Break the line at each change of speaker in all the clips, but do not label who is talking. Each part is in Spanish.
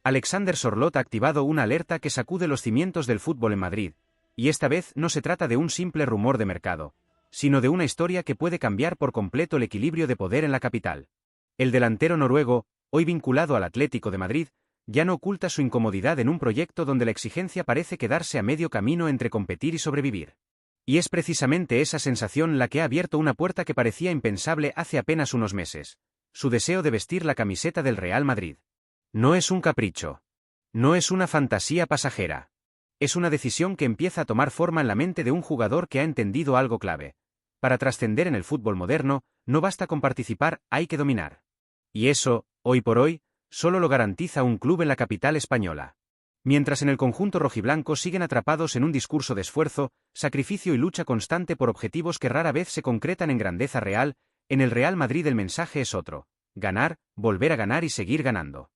Alexander Sorloth ha activado una alerta que sacude los cimientos del fútbol en Madrid, y esta vez no se trata de un simple rumor de mercado, sino de una historia que puede cambiar por completo el equilibrio de poder en la capital. El delantero noruego, hoy vinculado al Atlético de Madrid, ya no oculta su incomodidad en un proyecto donde la exigencia parece quedarse a medio camino entre competir y sobrevivir. Y es precisamente esa sensación la que ha abierto una puerta que parecía impensable hace apenas unos meses: su deseo de vestir la camiseta del Real Madrid. No es un capricho. No es una fantasía pasajera. Es una decisión que empieza a tomar forma en la mente de un jugador que ha entendido algo clave. Para trascender en el fútbol moderno, no basta con participar, hay que dominar. Y eso, hoy por hoy, solo lo garantiza un club en la capital española. Mientras en el conjunto rojiblanco siguen atrapados en un discurso de esfuerzo, sacrificio y lucha constante por objetivos que rara vez se concretan en grandeza real, en el Real Madrid el mensaje es otro: ganar, volver a ganar y seguir ganando.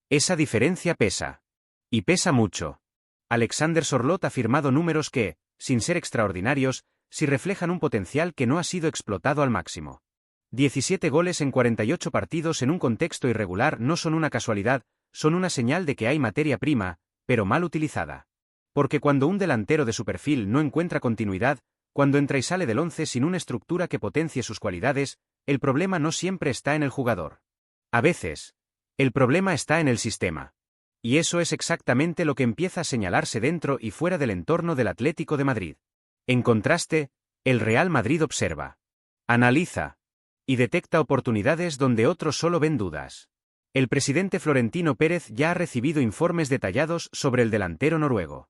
Esa diferencia pesa. Y pesa mucho. Alexander Sorloth ha firmado números que, sin ser extraordinarios, sí reflejan un potencial que no ha sido explotado al máximo. 17 goles en 48 partidos en un contexto irregular no son una casualidad, son una señal de que hay materia prima, pero mal utilizada. Porque cuando un delantero de su perfil no encuentra continuidad, cuando entra y sale del once sin una estructura que potencie sus cualidades, el problema no siempre está en el jugador. A veces, el problema está en el sistema. Y eso es exactamente lo que empieza a señalarse dentro y fuera del entorno del Atlético de Madrid. En contraste, el Real Madrid observa, analiza y detecta oportunidades donde otros solo ven dudas. El presidente Florentino Pérez ya ha recibido informes detallados sobre el delantero noruego.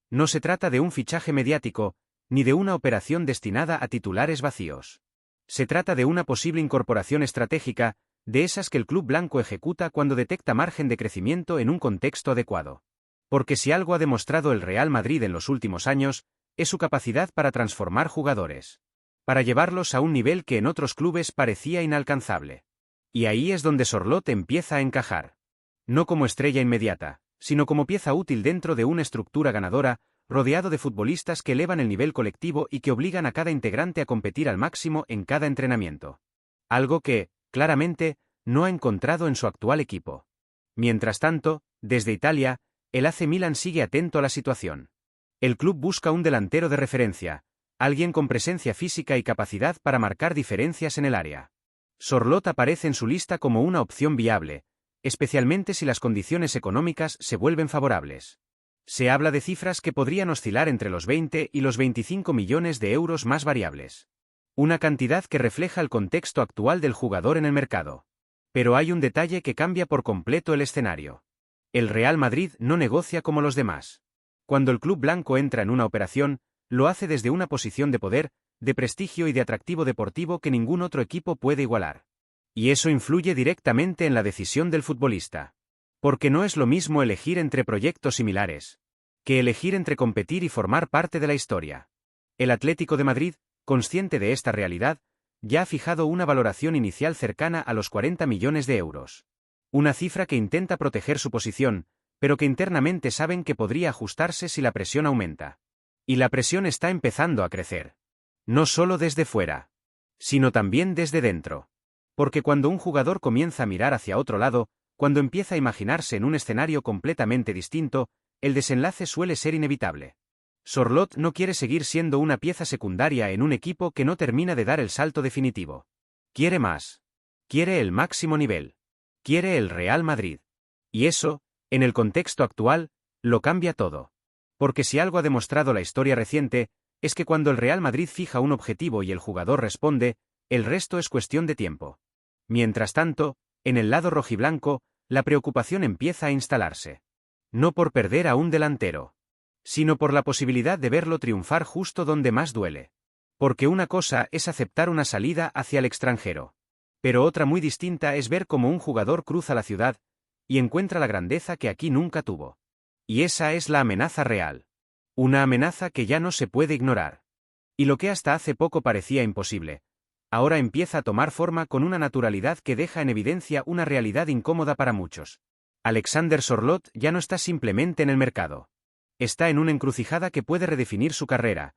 No se trata de un fichaje mediático, ni de una operación destinada a titulares vacíos. Se trata de una posible incorporación estratégica, de esas que el club blanco ejecuta cuando detecta margen de crecimiento en un contexto adecuado. Porque si algo ha demostrado el Real Madrid en los últimos años, es su capacidad para transformar jugadores. Para llevarlos a un nivel que en otros clubes parecía inalcanzable. Y ahí es donde Sorloth empieza a encajar. No como estrella inmediata, sino como pieza útil dentro de una estructura ganadora, rodeado de futbolistas que elevan el nivel colectivo y que obligan a cada integrante a competir al máximo en cada entrenamiento. Algo que, claramente, no ha encontrado en su actual equipo. Mientras tanto, desde Italia, el AC Milan sigue atento a la situación. El club busca un delantero de referencia, alguien con presencia física y capacidad para marcar diferencias en el área. Sorloth aparece en su lista como una opción viable, especialmente si las condiciones económicas se vuelven favorables. Se habla de cifras que podrían oscilar entre los 20 y los 25 millones de euros más variables. Una cantidad que refleja el contexto actual del jugador en el mercado. Pero hay un detalle que cambia por completo el escenario. El Real Madrid no negocia como los demás. Cuando el club blanco entra en una operación, lo hace desde una posición de poder, de prestigio y de atractivo deportivo que ningún otro equipo puede igualar. Y eso influye directamente en la decisión del futbolista. Porque no es lo mismo elegir entre proyectos similares, que elegir entre competir y formar parte de la historia. El Atlético de Madrid, consciente de esta realidad, ya ha fijado una valoración inicial cercana a los 40 millones de euros. Una cifra que intenta proteger su posición, pero que internamente saben que podría ajustarse si la presión aumenta. Y la presión está empezando a crecer. No solo desde fuera, sino también desde dentro. Porque cuando un jugador comienza a mirar hacia otro lado, cuando empieza a imaginarse en un escenario completamente distinto, el desenlace suele ser inevitable. Sorloth no quiere seguir siendo una pieza secundaria en un equipo que no termina de dar el salto definitivo. Quiere más. Quiere el máximo nivel. Quiere el Real Madrid. Y eso, en el contexto actual, lo cambia todo. Porque si algo ha demostrado la historia reciente, es que cuando el Real Madrid fija un objetivo y el jugador responde, el resto es cuestión de tiempo. Mientras tanto, en el lado rojiblanco, la preocupación empieza a instalarse. No por perder a un delantero, sino por la posibilidad de verlo triunfar justo donde más duele. Porque una cosa es aceptar una salida hacia el extranjero. Pero otra muy distinta es ver cómo un jugador cruza la ciudad y encuentra la grandeza que aquí nunca tuvo. Y esa es la amenaza real. Una amenaza que ya no se puede ignorar. Y lo que hasta hace poco parecía imposible, ahora empieza a tomar forma con una naturalidad que deja en evidencia una realidad incómoda para muchos. Alexander Sorloth ya no está simplemente en el mercado. Está en una encrucijada que puede redefinir su carrera,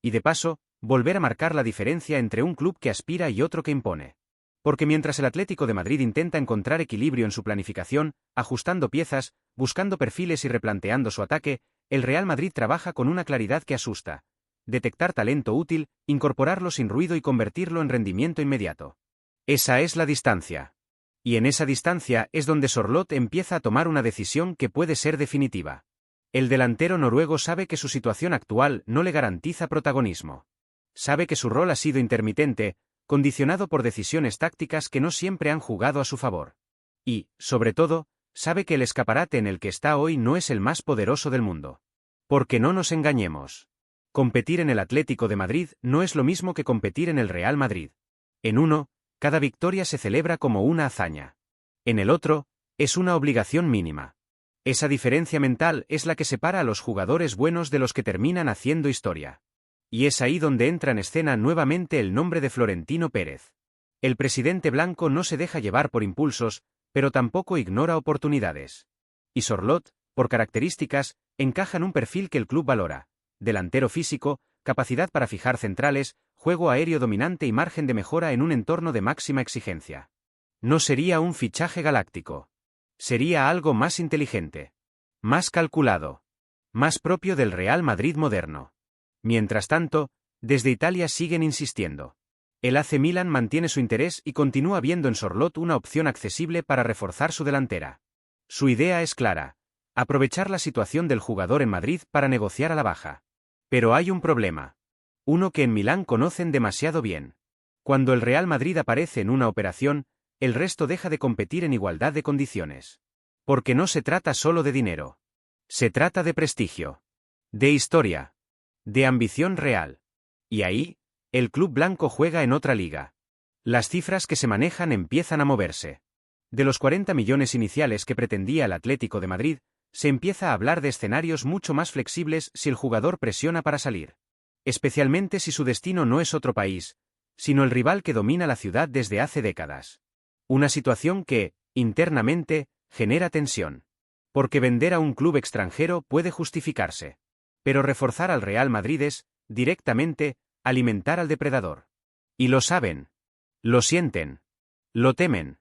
y de paso, volver a marcar la diferencia entre un club que aspira y otro que impone. Porque mientras el Atlético de Madrid intenta encontrar equilibrio en su planificación, ajustando piezas, buscando perfiles y replanteando su ataque, el Real Madrid trabaja con una claridad que asusta. Detectar talento útil, incorporarlo sin ruido y convertirlo en rendimiento inmediato. Esa es la distancia. Y en esa distancia es donde Sorloth empieza a tomar una decisión que puede ser definitiva. El delantero noruego sabe que su situación actual no le garantiza protagonismo. Sabe que su rol ha sido intermitente, condicionado por decisiones tácticas que no siempre han jugado a su favor. Y, sobre todo, sabe que el escaparate en el que está hoy no es el más poderoso del mundo. Porque no nos engañemos. Competir en el Atlético de Madrid no es lo mismo que competir en el Real Madrid. En uno, cada victoria se celebra como una hazaña. En el otro, es una obligación mínima. Esa diferencia mental es la que separa a los jugadores buenos de los que terminan haciendo historia. Y es ahí donde entra en escena nuevamente el nombre de Florentino Pérez. El presidente blanco no se deja llevar por impulsos, pero tampoco ignora oportunidades. Y Sorloth, por características, encaja en un perfil que el club valora: delantero físico, capacidad para fijar centrales, juego aéreo dominante y margen de mejora en un entorno de máxima exigencia. No sería un fichaje galáctico. Sería algo más inteligente, más calculado, más propio del Real Madrid moderno. Mientras tanto, desde Italia siguen insistiendo. El AC Milan mantiene su interés y continúa viendo en Sorloth una opción accesible para reforzar su delantera. Su idea es clara: aprovechar la situación del jugador en Madrid para negociar a la baja. Pero hay un problema. Uno que en Milán conocen demasiado bien. Cuando el Real Madrid aparece en una operación, el resto deja de competir en igualdad de condiciones. Porque no se trata solo de dinero. Se trata de prestigio. De historia. De ambición real. Y ahí, el club blanco juega en otra liga. Las cifras que se manejan empiezan a moverse. De los 40 millones iniciales que pretendía el Atlético de Madrid, se empieza a hablar de escenarios mucho más flexibles si el jugador presiona para salir. Especialmente si su destino no es otro país, sino el rival que domina la ciudad desde hace décadas. Una situación que, internamente, genera tensión. Porque vender a un club extranjero puede justificarse. Pero reforzar al Real Madrid es, directamente, alimentar al depredador. Y lo saben. Lo sienten. Lo temen.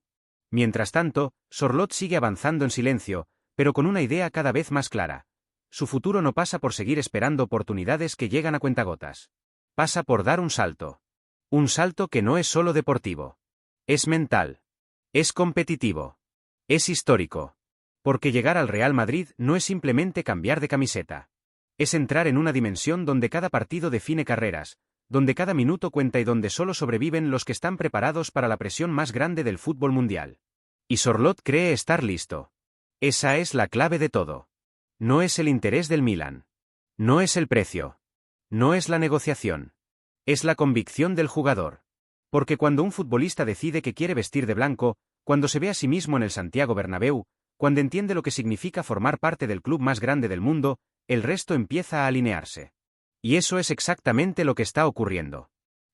Mientras tanto, Sorloth sigue avanzando en silencio, pero con una idea cada vez más clara. Su futuro no pasa por seguir esperando oportunidades que llegan a cuentagotas. Pasa por dar un salto. Un salto que no es solo deportivo. Es mental. Es competitivo. Es histórico. Porque llegar al Real Madrid no es simplemente cambiar de camiseta. Es entrar en una dimensión donde cada partido define carreras, donde cada minuto cuenta y donde solo sobreviven los que están preparados para la presión más grande del fútbol mundial. Y Sorloth cree estar listo. Esa es la clave de todo. No es el interés del Milan. No es el precio. No es la negociación. Es la convicción del jugador. Porque cuando un futbolista decide que quiere vestir de blanco, cuando se ve a sí mismo en el Santiago Bernabéu, cuando entiende lo que significa formar parte del club más grande del mundo, el resto empieza a alinearse. Y eso es exactamente lo que está ocurriendo.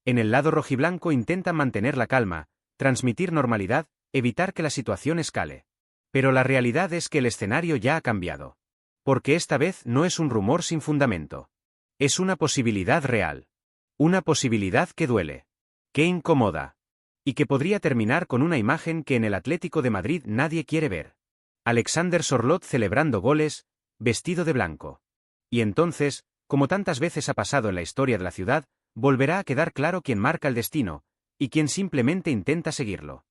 En el lado rojiblanco intentan mantener la calma, transmitir normalidad, evitar que la situación escale. Pero la realidad es que el escenario ya ha cambiado. Porque esta vez no es un rumor sin fundamento. Es una posibilidad real. Una posibilidad que duele. Que incomoda. Y que podría terminar con una imagen que en el Atlético de Madrid nadie quiere ver. Alexander Sorloth celebrando goles, vestido de blanco. Y entonces, como tantas veces ha pasado en la historia de la ciudad, volverá a quedar claro quién marca el destino, y quién simplemente intenta seguirlo.